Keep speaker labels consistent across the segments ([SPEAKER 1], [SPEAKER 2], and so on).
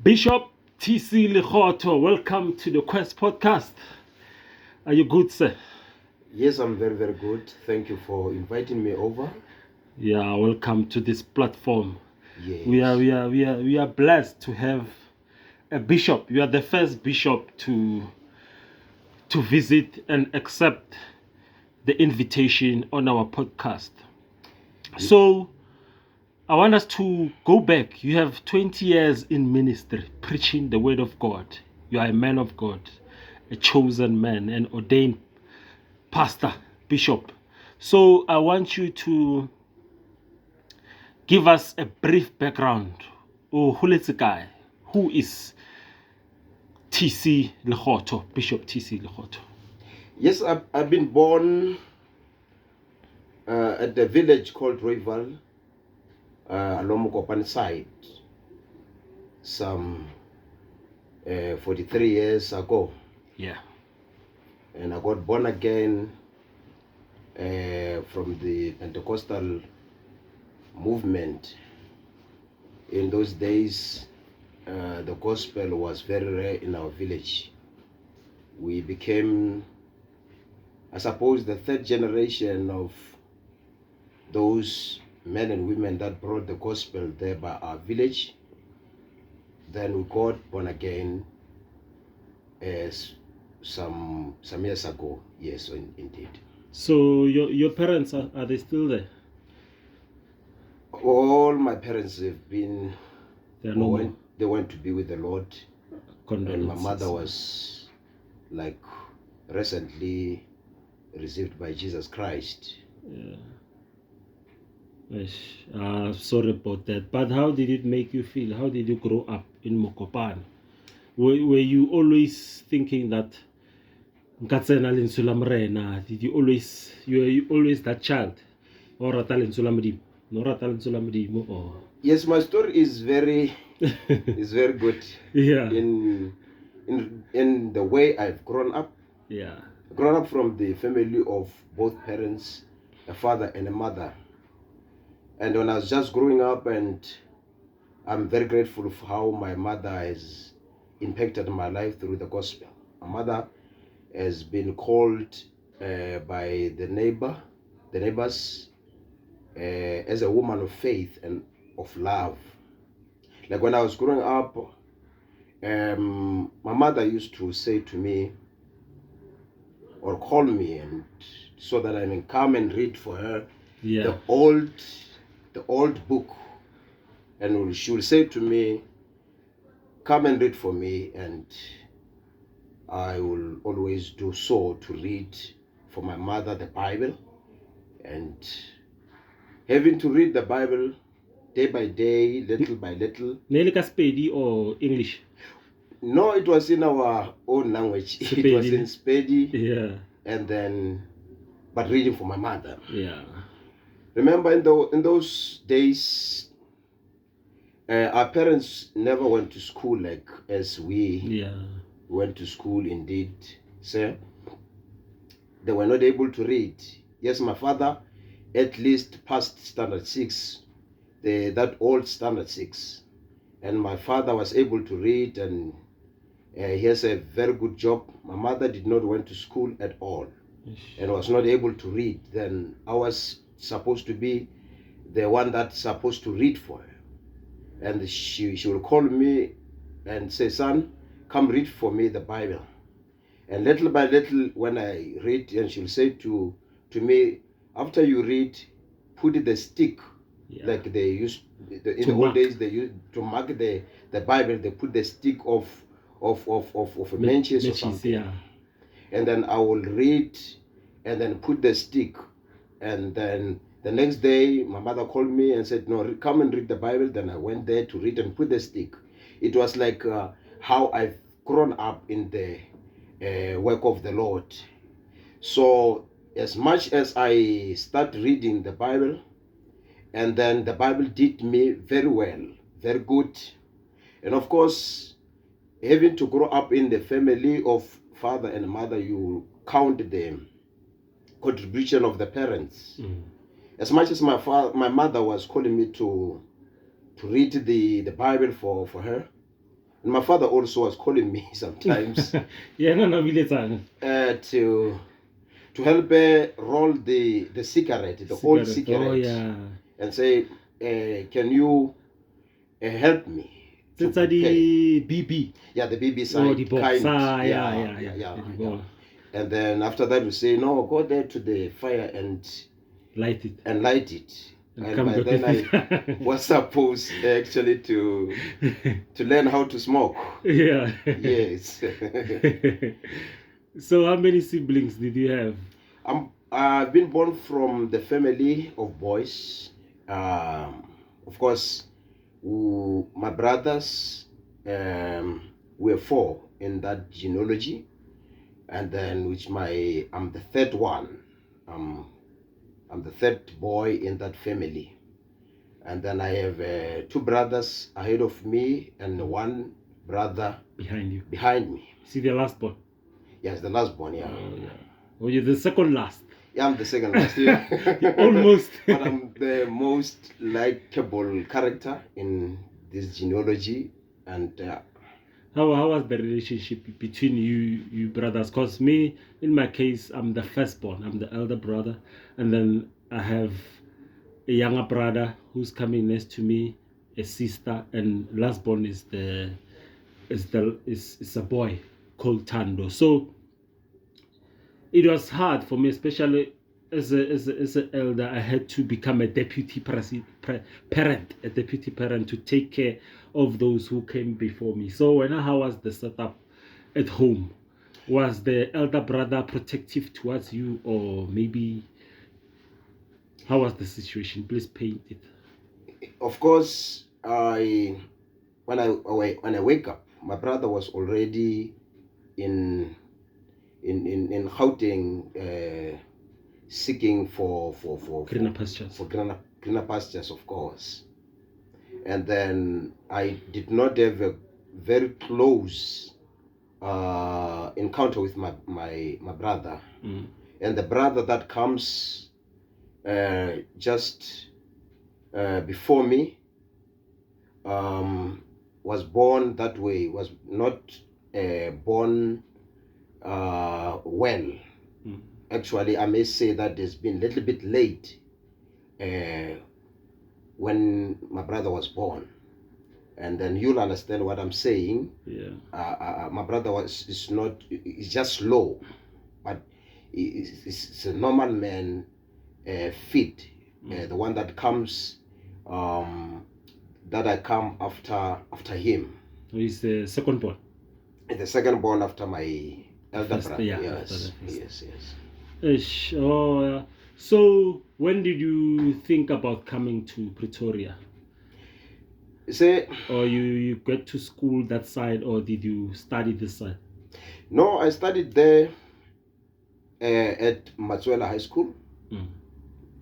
[SPEAKER 1] Bishop T.C. Lekgotho, welcome to the Quest podcast. Are you good, sir?
[SPEAKER 2] Yes, I'm very, very good. Thank you for inviting me over.
[SPEAKER 1] Yeah, welcome to this platform.
[SPEAKER 2] Yes.
[SPEAKER 1] We are blessed to have a bishop. You are the first bishop to visit and accept the invitation on our podcast. So I want us to go back. You have 20 years in ministry, preaching the word of God. You are a man of God, a chosen man, an ordained pastor, bishop. So I want you to give us a brief background. Who is T.C. Lekgotho, Bishop T.C. Lekgotho?
[SPEAKER 2] Yes, I've been born at the village called Royval, along Mokopane side, some 43 years ago.
[SPEAKER 1] Yeah.
[SPEAKER 2] And I got born again from the Pentecostal movement. In those days, the gospel was very rare in our village. We became, I suppose, the third generation of those men and women that brought the gospel there by our village. Then we got born again as some years ago. Yes, indeed.
[SPEAKER 1] So your parents, are they still there?
[SPEAKER 2] All my parents have been,
[SPEAKER 1] They are no more.
[SPEAKER 2] they went to be with the Lord. And
[SPEAKER 1] Condolences.
[SPEAKER 2] my mother was like recently received by Jesus Christ.
[SPEAKER 1] Yeah. Sorry about that. But how did it make you feel? How did you grow up in Mokopane? Were you always thinking that did you always that child? Or or
[SPEAKER 2] Yes, my story is very is very good.
[SPEAKER 1] Yeah.
[SPEAKER 2] In the way I've grown up.
[SPEAKER 1] Yeah.
[SPEAKER 2] Grown up from the family of both parents, a father and a mother. And when I was just growing up, and I'm very grateful for how my mother has impacted my life through the gospel. My mother has been called by the neighbors, as a woman of faith and of love. Like when I was growing up, my mother used to say to me, or call me, and so that I may come and read for her the old book. And she will say to me, come and read for me, and I will always do so, to read for my mother the Bible. And having to read the Bible day by day, little by little.
[SPEAKER 1] Spedi or English?
[SPEAKER 2] No, it was in our own language. It was in Spedi.
[SPEAKER 1] Yeah.
[SPEAKER 2] And then, but reading for my mother.
[SPEAKER 1] Yeah.
[SPEAKER 2] Remember, in those days, our parents never went to school like as we went to school. Indeed, sir. They were not able to read. Yes, my father at least passed standard 6, that old standard 6. And my father was able to read, and he has a very good job. My mother did not went to school at all and was not able to read. Then I was supposed to be the one that's supposed to read for her. And she will call me and say, son, come read for me the Bible. And little by little, when I read, and she'll say to me, after you read, put the stick, like they used in the old days. They used to mark the Bible. They put the stick of benches or something.
[SPEAKER 1] Yeah.
[SPEAKER 2] And then I will read, and then put the stick. And then the next day, my mother called me and said, no, come and read the Bible. Then I went there to read and put the stick. It was like how I've grown up in the work of the Lord. So as much as I start reading the Bible, and then the Bible did me very well, very good. And of course, having to grow up in the family of father and mother, you count the contribution of the parents. As much as my mother was calling me to read the Bible for her, my father also was calling me sometimes to help roll the cigarette, old cigarette, and say, can you help me?
[SPEAKER 1] It's the BB.
[SPEAKER 2] Yeah, the BB side. Yeah. And then after that we say, no, go there to the fire and
[SPEAKER 1] light it.
[SPEAKER 2] And by then I was supposed actually to learn how to smoke.
[SPEAKER 1] Yeah.
[SPEAKER 2] Yes.
[SPEAKER 1] So how many siblings did you have?
[SPEAKER 2] I've been born from the family of boys. Of course, my brothers were 4 in that genealogy, and then I'm the third one. I'm the third boy in that family, and then I have 2 brothers ahead of me and 1 brother behind me.
[SPEAKER 1] See, the last born?
[SPEAKER 2] Yes, the last born. Yeah.
[SPEAKER 1] Oh, yeah. Oh, you're the second last.
[SPEAKER 2] Yeah, I'm the second last. Yeah.
[SPEAKER 1] Almost.
[SPEAKER 2] But I'm the most likable character in this genealogy. And
[SPEAKER 1] how was the relationship between you brothers? Because me, in my case, I'm the firstborn. I'm the elder brother, and then I have a younger brother who's coming next to me, a sister, and lastborn is a boy called Tando. So it was hard for me, especially as an elder. I had to become a deputy parent to take care of those who came before me. So how was the setup at home? Was the elder brother protective towards you, or maybe how was the situation? Please paint it.
[SPEAKER 2] Of course, when I wake up, my brother was already in Gauteng, seeking for
[SPEAKER 1] greener pastures.
[SPEAKER 2] Greener pastures, of course. And then I did not have a very close encounter with my brother. And the brother that comes just before me was born that way, was not born well. Actually, I may say that it's been a little bit late when my brother was born. And then you'll understand what I'm saying.
[SPEAKER 1] Yeah.
[SPEAKER 2] My brother is just slow, but it's a normal man, fit. The one that comes, that I come after him.
[SPEAKER 1] He's the second born.
[SPEAKER 2] The second born after my elder brother.
[SPEAKER 1] Yeah,
[SPEAKER 2] yes.
[SPEAKER 1] So when did you think about coming to Pretoria? Or you get to school that side, or did you study this side?
[SPEAKER 2] No, I studied there at Matsuela High School.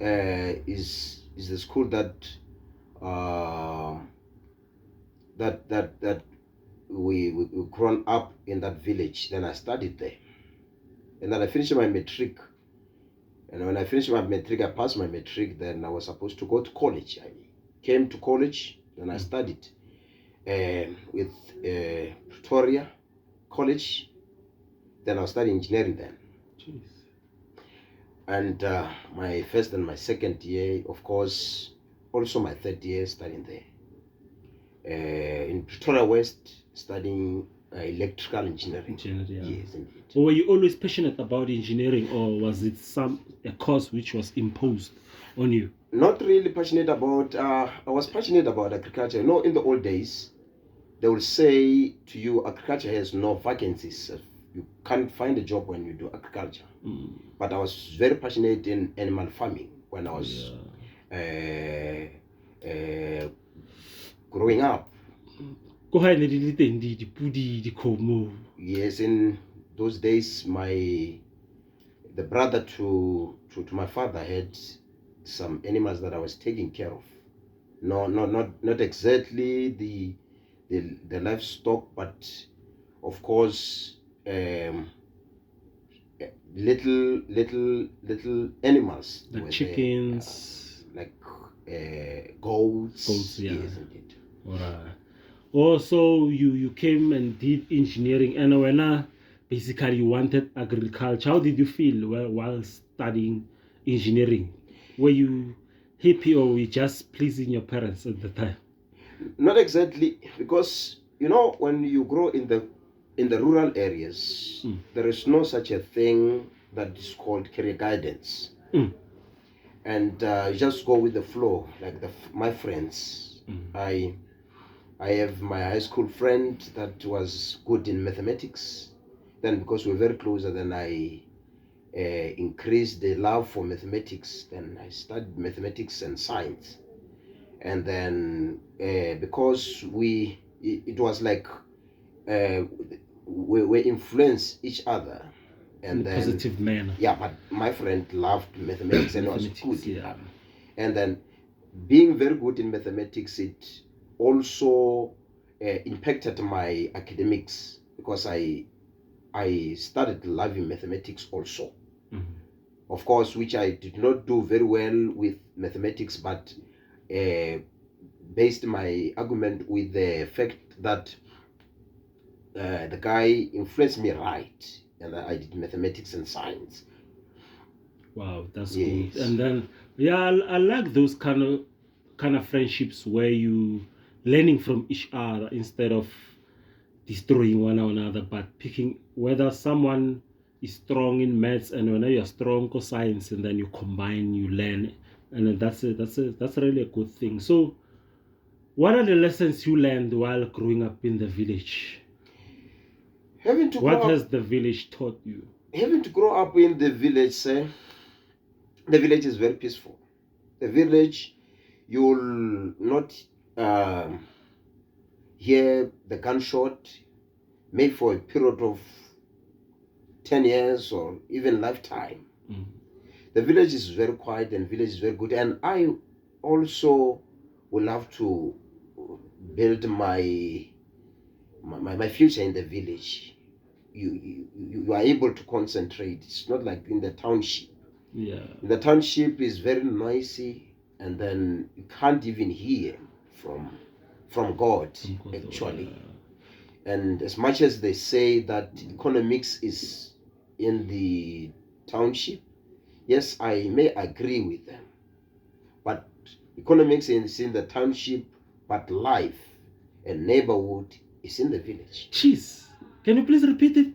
[SPEAKER 2] Is the school that we grown up in that village. Then I studied there, and then I finished my matric. And when I finished my matric, I passed my matric. Then I was supposed to go to college. I came to college. Then I studied with Pretoria College. Then I was studying engineering then.
[SPEAKER 1] Jeez.
[SPEAKER 2] And my first and my second year, of course, also my third year studying there. In Pretoria West, studying electrical engineering. Yes, indeed.
[SPEAKER 1] Or were you always passionate about engineering, or was it a course which was imposed on you?
[SPEAKER 2] Not really passionate about, I was passionate about agriculture. You know, in the old days, they will say to you, agriculture has no vacancies. You can't find a job when you do agriculture. But I was very passionate in animal farming when I was growing up. Yes, in those days, the brother to my father had some animals that I was taking care of. No, not exactly the livestock, but of course little animals,
[SPEAKER 1] like chickens,
[SPEAKER 2] like goats.
[SPEAKER 1] Yeah.
[SPEAKER 2] Yes, indeed.
[SPEAKER 1] Alright. Also, you came and did engineering, and when basically you wanted agriculture, how did you feel while studying engineering? Were you happy or were you just pleasing your parents at the time?
[SPEAKER 2] Not exactly, because when you grow in the rural areas, there is no such a thing that is called career guidance. And you just go with the flow, like my friends. I have my high school friend that was good in mathematics. Then, because we were very close, then I increased the love for mathematics. Then I studied mathematics and science. And then because it was like we influence each other. And
[SPEAKER 1] in a positive manner.
[SPEAKER 2] Yeah, but my friend loved mathematics and was good in
[SPEAKER 1] yeah.
[SPEAKER 2] that. And then being very good in mathematics, it also impacted my academics, because I started loving mathematics also. Of course, which I did not do very well with mathematics, but based my argument with the fact that the guy influenced me right, and I did mathematics and science.
[SPEAKER 1] Wow, that's good. And then I like those kind of friendships where you learning from each other instead of destroying one another, but picking whether someone is strong in maths and when you're strong in science, and then you combine, you learn, and that's really a good thing. So, what are the lessons you learned while growing up in the village? What has the village taught you?
[SPEAKER 2] Having to grow up in the village, the village is very peaceful. The village, you'll not hear the gunshot, maybe for a period of 10 years or even lifetime. The village is very quiet and village is very good. And I also would love to build my future in the village. You are able to concentrate. It's not like in the township.
[SPEAKER 1] Yeah.
[SPEAKER 2] The township is very noisy, and then you can't even hear from God, actually. And as much as they say that economics is in the township, yes, I may agree with them. But economics is in the township, but life and neighborhood is in the village.
[SPEAKER 1] Jeez, can you please repeat it?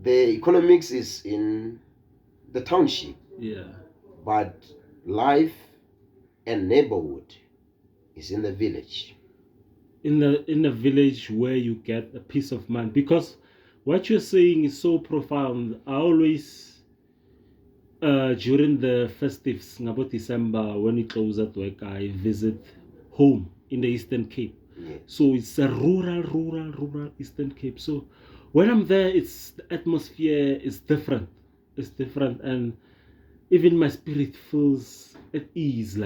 [SPEAKER 2] The economics is in the township.
[SPEAKER 1] Yeah.
[SPEAKER 2] But life and neighborhood is in the village.
[SPEAKER 1] In the village where you get a peace of mind, because what you're saying is so profound. I always during the festives, about December, when it goes at work, I visit home in the Eastern Cape.
[SPEAKER 2] Yes.
[SPEAKER 1] So it's a rural Eastern Cape. So when I'm there, the atmosphere is different. It's different, and even my spirit feels at ease,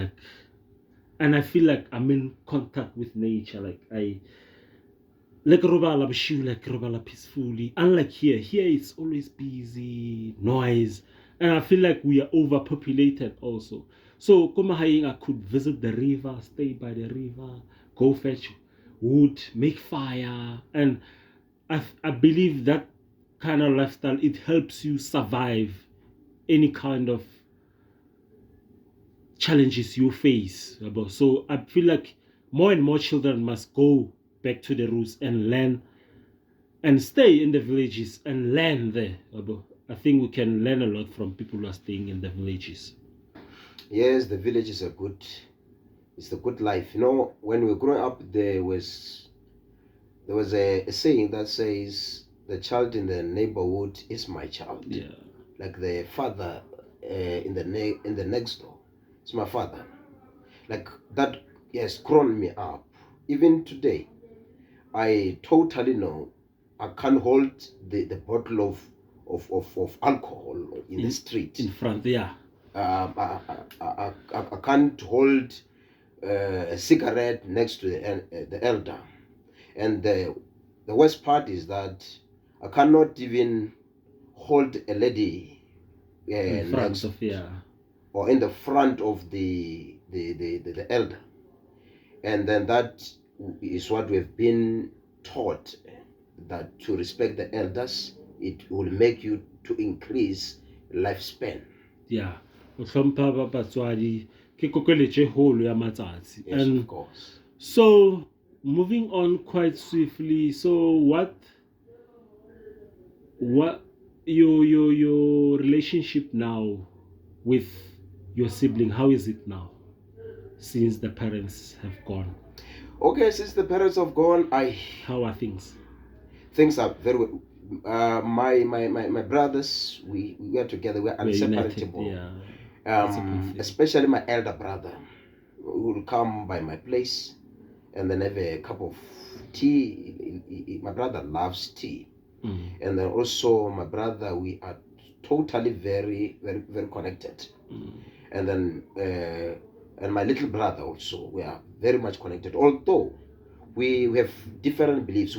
[SPEAKER 1] and I feel like I'm in contact with nature. Like robala peacefully. Unlike here it's always busy, noise, and I feel like we are overpopulated also. So I could visit the river, stay by the river, go fetch wood, make fire, and I believe that kind of lifestyle, it helps you survive any kind of challenges you face. So I feel like more and more children must go back to the roots and learn and stay in the villages and learn there. I think we can learn a lot from people who are staying in the villages.
[SPEAKER 2] Yes, the village is it's a good life. When we were growing up, there was a saying that says, the child in the neighborhood is my child.
[SPEAKER 1] Yeah.
[SPEAKER 2] Like the father in the next door, it's my father. Like that has grown me up. Even today, I totally know I can't hold the bottle of alcohol in the street.
[SPEAKER 1] In front, yeah.
[SPEAKER 2] I can't hold a cigarette next to the elder. And the worst part is that I cannot even hold a lady
[SPEAKER 1] in front of,
[SPEAKER 2] or in the front of the elder. And then that is what we have been taught, that to respect the elders, it will make you to increase lifespan.
[SPEAKER 1] Yeah. Hlompha ba batswadi ke kokeletso e holo ya matsatsi.
[SPEAKER 2] Yes,
[SPEAKER 1] And
[SPEAKER 2] of course.
[SPEAKER 1] so moving on quite swiftly, so what your relationship now with your sibling, how is it now since the parents have gone?
[SPEAKER 2] Okay, since the parents have gone,
[SPEAKER 1] how are things?
[SPEAKER 2] Things are very well. My brothers, we were together, we are inseparable.
[SPEAKER 1] Yeah.
[SPEAKER 2] Especially my elder brother, who will come by my place and then have a cup of tea. My brother loves tea. And then also my brother, we are totally very, very, very connected. And then and my little brother also, we are very much connected. Although we have different beliefs,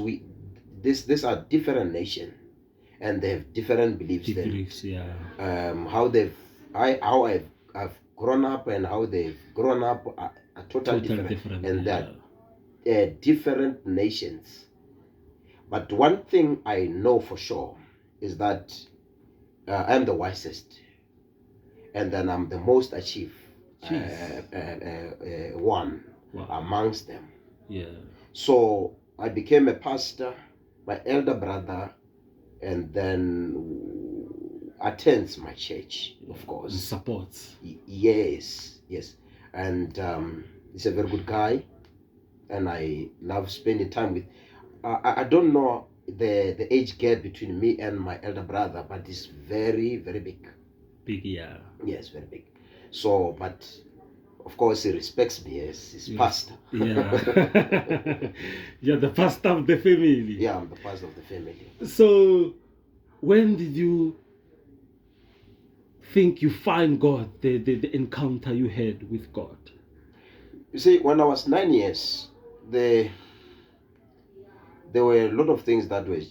[SPEAKER 2] these are different nations, and they have different beliefs. How I've grown up and how they've grown up are totally different. And they're different nations. But one thing I know for sure is that I'm the wisest, and then I'm the most achieved one amongst them.
[SPEAKER 1] Yeah.
[SPEAKER 2] So I became a pastor, my elder brother, and then attends my church, of course.
[SPEAKER 1] And supports.
[SPEAKER 2] Yes. And he's a very good guy, and I love spending time with. I don't know the age gap between me and my elder brother, but it's very, very big.
[SPEAKER 1] Big, yeah.
[SPEAKER 2] Yes, very big. So, but of course, he respects me as his pastor.
[SPEAKER 1] Yeah. You're the pastor of the family.
[SPEAKER 2] Yeah, I'm the pastor of the family.
[SPEAKER 1] So, when did you think you find God, the encounter you had with God?
[SPEAKER 2] You see, when I was 9 years, there were a lot of things that were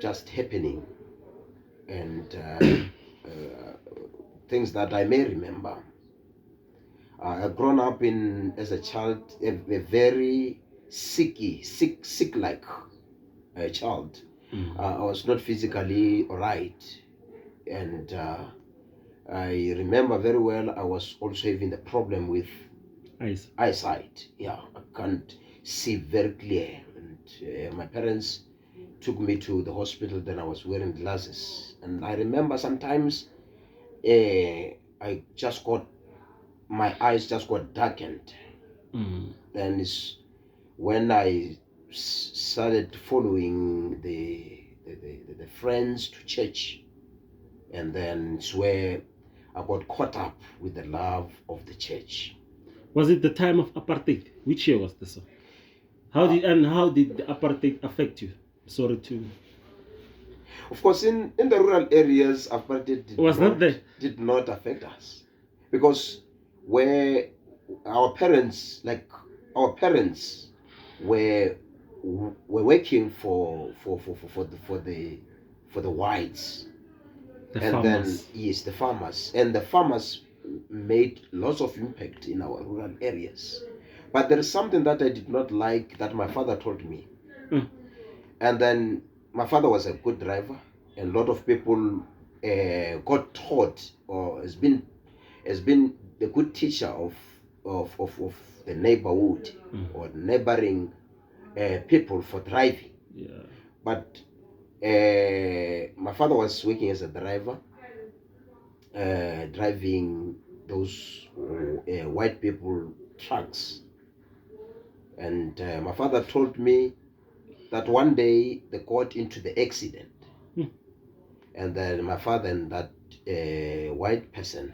[SPEAKER 2] just happening, and things that I may remember. I've grown up as a child, a very sick-like child. I was not physically alright, and I remember very well I was also having the problem with eyesight. Yeah, I can't see very clear, and my parents took me to the hospital. Then I was wearing glasses, and I remember sometimes my eyes just got darkened. Then it's when I started following the friends to church, and then it's where I got caught up with the love of the church.
[SPEAKER 1] Was it the time of apartheid? Which year was this? How did the apartheid affect you? Sorry to.
[SPEAKER 2] Of course, in the rural areas, apartheid did not affect us, because where our parents were working for the whites, the farmers, and the farmers made lots of impact in our rural areas. But there is something that I did not like that my father told me. And then my father was a good driver, and a lot of people got taught or has been the good teacher of the neighborhood or neighboring people for driving.
[SPEAKER 1] Yeah.
[SPEAKER 2] But my father was working as a driver, driving those white people trucks. And my father told me that one day they got into the accident, and then my father and that white person,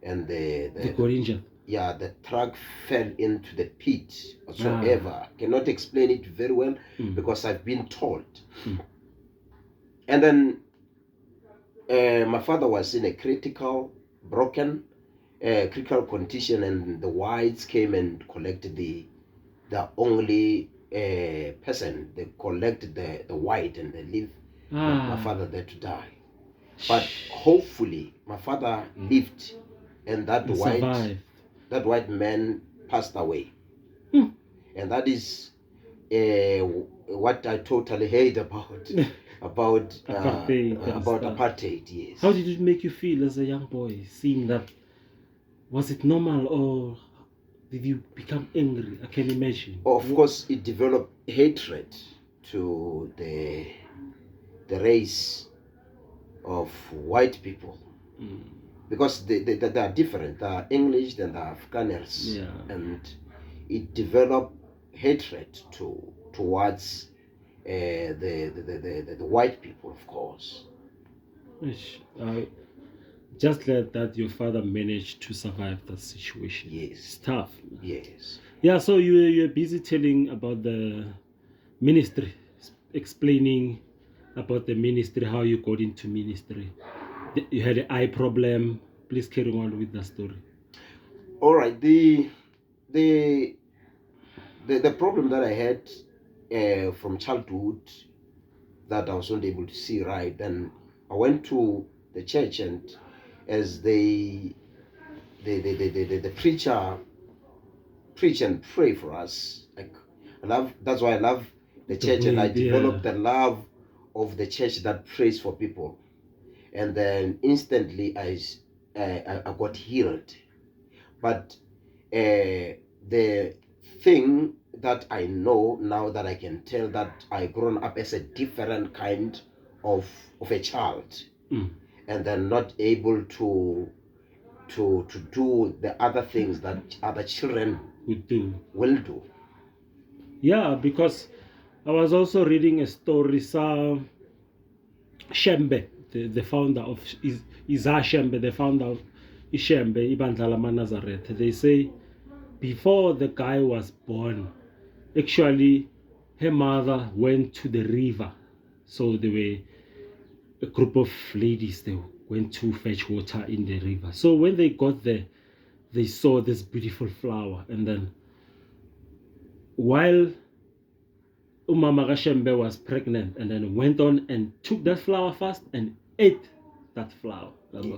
[SPEAKER 2] and the
[SPEAKER 1] got injured.
[SPEAKER 2] Yeah, the truck fell into the pit whatsoever. I cannot explain it very well because I've been told. And then my father was in a critical condition, and the whites came and collected the only person. They collected the white, and they leave my father there to die. But hopefully my father lived, and that white man passed away. and that is what I totally hate about apartheid. Yes.
[SPEAKER 1] How did it make you feel as a young boy seeing that? Was it normal, or did you become angry? I can imagine.
[SPEAKER 2] Of course, it developed hatred to the race of white people, because they are different. They are English, then they are Afrikaners, and it developed hatred towards the white people, of course.
[SPEAKER 1] Just glad that your father managed to survive that situation.
[SPEAKER 2] Yes.
[SPEAKER 1] It's tough.
[SPEAKER 2] Yes.
[SPEAKER 1] Yeah, so you're busy telling about the ministry, explaining about the ministry, how you got into ministry. You had an eye problem. Please carry on with the story.
[SPEAKER 2] All right. The problem that I had from childhood, that I was not able to see right, then I went to the church, and as the preacher preach and pray for us, like that's why I love the church, and I developed the love of the church that prays for people, and then instantly I got healed. But the thing that I know now, that I can tell, that I grown up as a different kind of a child, and then not able to do the other things that other children will do.
[SPEAKER 1] Yeah, because I was also reading a story. Shembe, the founder of Isaiah Shembe, the founder of Ishembe, Ibandla Lama Nazareth. They say before the guy was born, actually her mother went to the river. So there were a group of ladies, they went to fetch water in the river. So when they got there, they saw this beautiful flower, and then while Umama Gashembe was pregnant, and then went on and took that flower first and ate that flower. Yeah.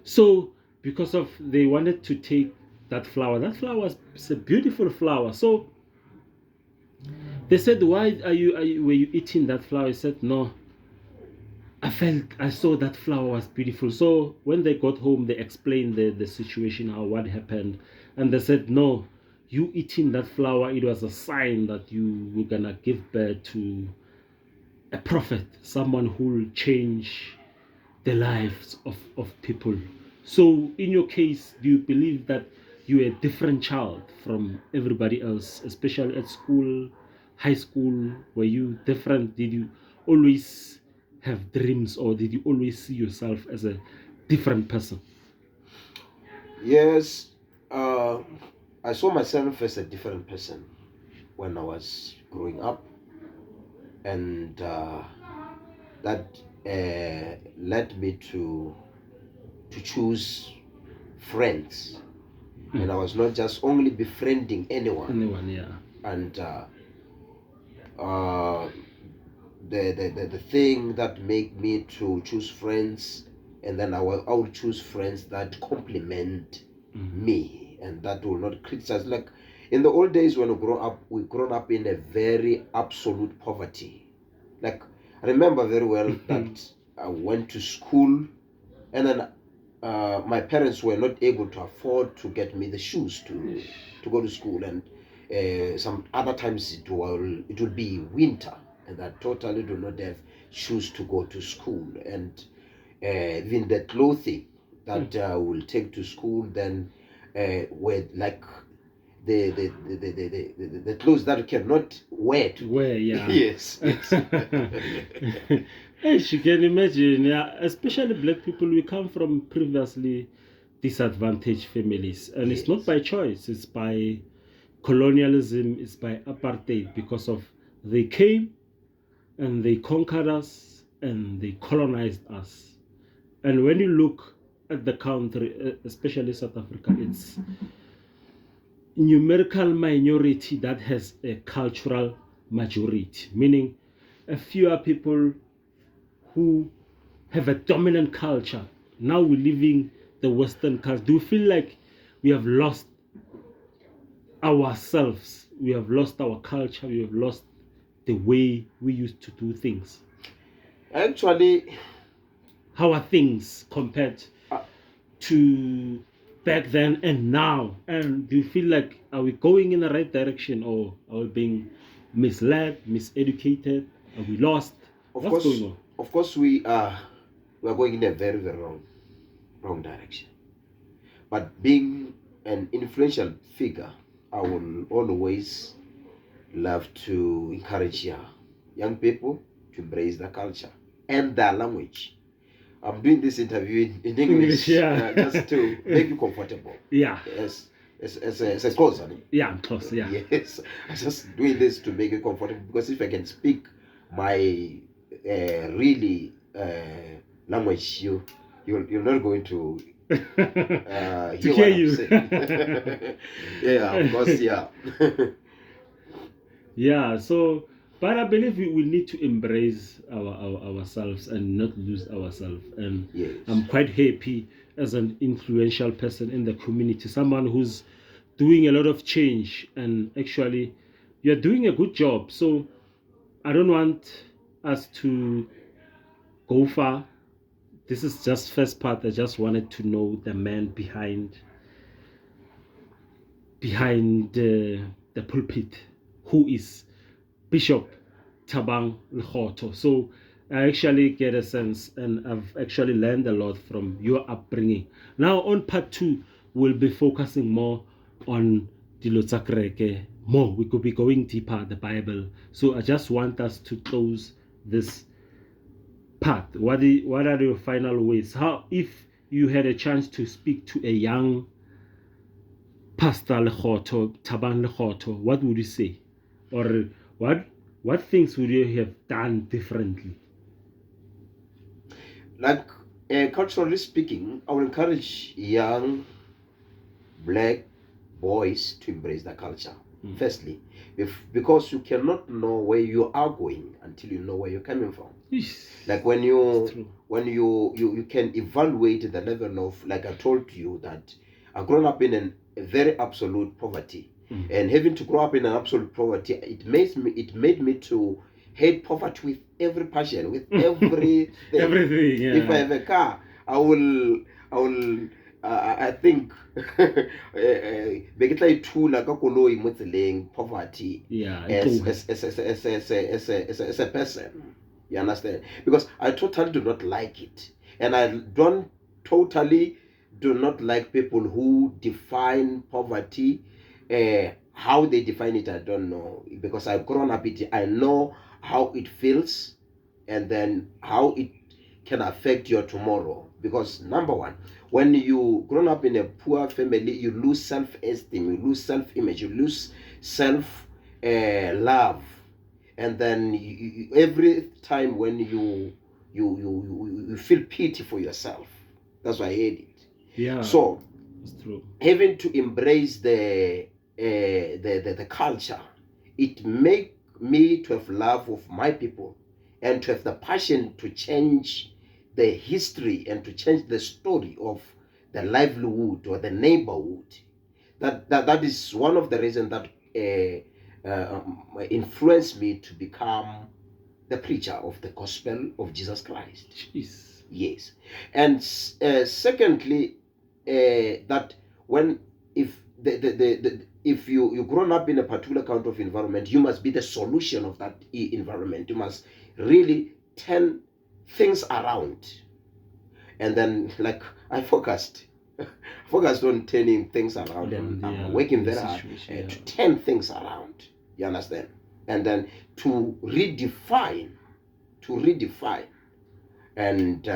[SPEAKER 1] So because of they wanted to take that flower was a beautiful flower. So they said, why were you eating that flower? He said, no, I saw that flower was beautiful. So when they got home, they explained the situation, how what happened, and they said, no, you eating that flower, it was a sign that you were gonna give birth to a prophet, someone who will change the lives of people. So in your case, do you believe that you're a different child from everybody else, especially at school, high school? Were you different? Did you always have dreams, or did you always see yourself as a different person?
[SPEAKER 2] Yes, I saw myself as a different person when I was growing up, and that led me to choose friends, and I was not just only befriending anyone.
[SPEAKER 1] Yeah.
[SPEAKER 2] And the thing that made me to choose friends, and then I will choose friends that complement me, and that will not criticize. Like in the old days when we grown up in a very absolute poverty. Like I remember very well that I went to school, and then my parents were not able to afford to get me the shoes to go to school, and some other times it will be winter, and I totally do not have shoes to go to school, and even the clothing that I will take to school then were like the clothes that you cannot wear.
[SPEAKER 1] Yeah.
[SPEAKER 2] Yes.
[SPEAKER 1] Yes, you can imagine, yeah. Especially black people, we come from previously disadvantaged families, and it's not by choice. It's by colonialism. It's by apartheid, because of they came and they conquered us and they colonized us. And when you look at the country, especially South Africa, it's numerical minority that has a cultural majority, meaning a fewer people who have a dominant culture. Now we're living the Western culture. Do you feel like we have lost ourselves. We have lost our culture. We have lost the way we used to do things.
[SPEAKER 2] Actually,
[SPEAKER 1] how are things compared to back then and now? And do you feel like, are we going in the right direction, or are we being misled, miseducated? Are we lost? What's going on?
[SPEAKER 2] Of course, we are going in a very, very wrong direction. But being an influential figure, I will always love to encourage young people to embrace their culture and their language. I'm doing this interview in English, just to make you comfortable.
[SPEAKER 1] Yeah.
[SPEAKER 2] As a close,
[SPEAKER 1] yeah, I'm close. Yeah.
[SPEAKER 2] Yes, I'm just doing this to make you comfortable, because if I can speak my really language, you're not going to
[SPEAKER 1] hear you.
[SPEAKER 2] Yeah, of course, yeah.
[SPEAKER 1] Yeah. So, but I believe we need to embrace ourselves and not lose ourselves. And
[SPEAKER 2] yes.
[SPEAKER 1] I'm quite happy as an influential person in the community, someone who's doing a lot of change, and actually you're doing a good job. So I don't want us to go far. This is just first part. I just wanted to know the man behind the pulpit, who is Bishop Thabang Lekgotho. So I actually get a sense, and I've actually learned a lot from your upbringing. Now on part 2, we'll be focusing more on dilo tsa kereke. More, we could be going deeper, the Bible. So I just want us to close this part. What are your final ways? How, if you had a chance to speak to a young Pastor Lekgotho, Thabang Lekgotho, what would you say? Or what things would you have done differently?
[SPEAKER 2] Like, culturally speaking, I will encourage young black boys to embrace the culture. Firstly, because you cannot know where you are going until you know where you're coming from. Like when you can evaluate the level of, like I told you, that I've grown up in a very absolute poverty. And having to grow up in an absolute poverty, it made me to hate poverty with every passion, with everything.
[SPEAKER 1] Everything. Yeah.
[SPEAKER 2] If I have a car, I think make it like two like a koloi mo tseleng, poverty.
[SPEAKER 1] Yeah.
[SPEAKER 2] As a person, you understand? Because I totally do not like it, and I totally do not like people who define poverty. How they define it, I don't know, because I've grown up it. I know how it feels, and then how it can affect your tomorrow. Because number one, when you grown up in a poor family, you lose self-esteem, you lose self-image, you lose self-love, and then every time when you feel pity for yourself. That's why I hate it.
[SPEAKER 1] Yeah.
[SPEAKER 2] So
[SPEAKER 1] it's true.
[SPEAKER 2] Having to embrace the culture, it make me to have love of my people, and to have the passion to change the history and to change the story of the livelihood or the neighborhood. That is one of the reasons that influenced me to become the preacher of the gospel of Jesus Christ.
[SPEAKER 1] Jeez.
[SPEAKER 2] Yes. And secondly, that when if you grown up in a particular kind of environment, you must be the solution of that environment. You must really turn things around. And then, like, I focused on turning things around, and I'm working very hard to turn things around. You understand? And then to redefine, and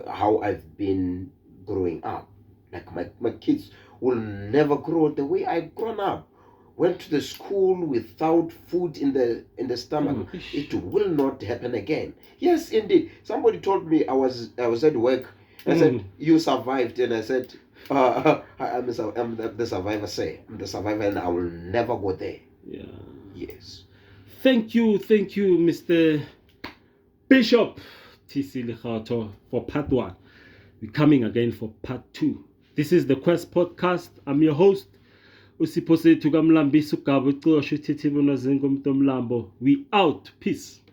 [SPEAKER 2] how I've been growing up. Like my kids will never grow the way I've grown up. Went to the school without food in the stomach. It will not happen again. Yes, indeed. Somebody told me I was at work. I said, "You survived," and I said, "I'm the survivor. I'm the survivor, and I will never go there."
[SPEAKER 1] Yeah.
[SPEAKER 2] Yes.
[SPEAKER 1] Thank you, Mr. Bishop T.C. Lekgotho, for part 1. We're coming again for part 2. This is the Quest Podcast. I'm your host, Usipho sethu kamlambisa ugaba ucosho uthethe bona zengomuntu omlambo. We out. Peace.